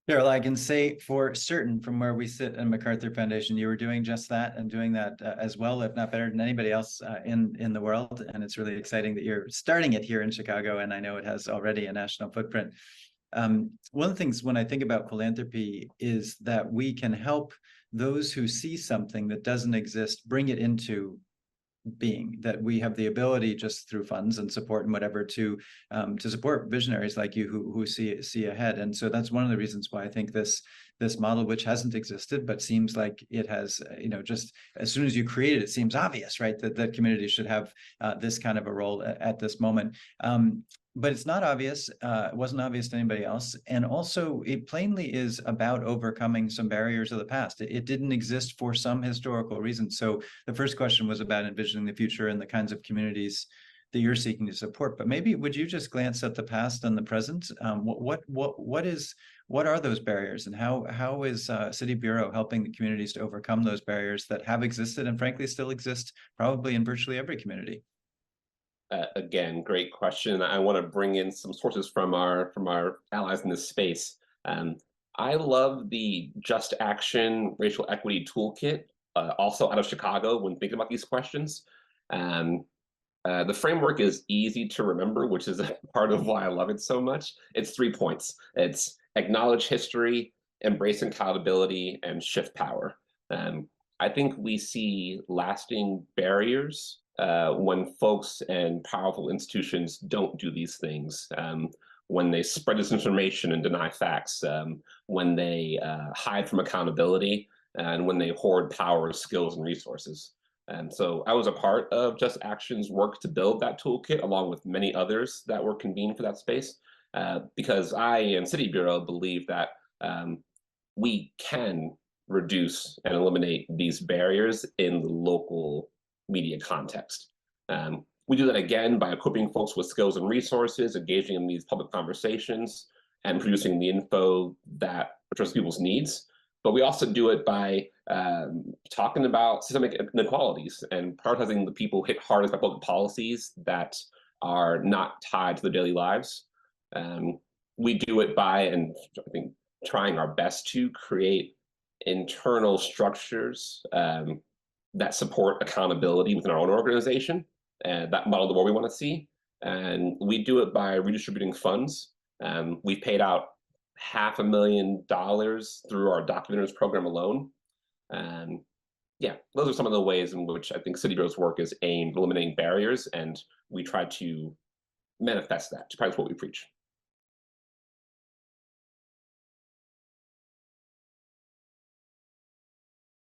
Daryl, I can say for certain from where we sit in MacArthur Foundation, you were doing just that and doing that as well, if not better than anybody else in the world. And it's really exciting that you're starting it here in Chicago, and I know it has already a national footprint. One of the things when I think about philanthropy is that we can help those who see something that doesn't exist, bring it into being, that we have the ability just through funds and support and whatever to support visionaries like you who see ahead. And so that's one of the reasons why I think this model, which hasn't existed but seems like it has, just as soon as you create it, it seems obvious, right, that communities should have this kind of a role at this moment. But it's not obvious. It wasn't obvious to anybody else. And also, it plainly is about overcoming some barriers of the past. It didn't exist for some historical reason. So the first question was about envisioning the future and the kinds of communities that you're seeking to support. But maybe would you just glance at the past and the present? What are those barriers, and how is City Bureau helping the communities to overcome those barriers that have existed and frankly still exist probably in virtually every community? Again, great question. I want to bring in some sources from our allies in this space. I love the Just Action Racial Equity Toolkit, also out of Chicago, when thinking about these questions. The framework is easy to remember, which is a part of why I love it so much. It's 3 points. It's acknowledge history, embrace accountability, and shift power. I think we see lasting barriers when folks and powerful institutions don't do these things, when they spread disinformation and deny facts, when they hide from accountability, and when they hoard power, skills, and resources. And so I was a part of Just Action's work to build that toolkit, along with many others that were convened for that space, because I and City Bureau believe that we can reduce and eliminate these barriers in the local media context. We do that again by equipping folks with skills and resources, engaging in these public conversations, and producing the info that addresses people's needs. But we also do it by talking about systemic inequalities and prioritizing the people hit hardest by public policies that are not tied to their daily lives. We do it by, and I think, trying our best to create internal structures that support accountability within our own organization, and that model the world we want to see. And we do it by redistributing funds. We've paid out $500,000 through our Documenters program alone. And yeah, those are some of the ways in which I think City Bureau's work is aimed at eliminating barriers, and we try to manifest that, to practice what we preach.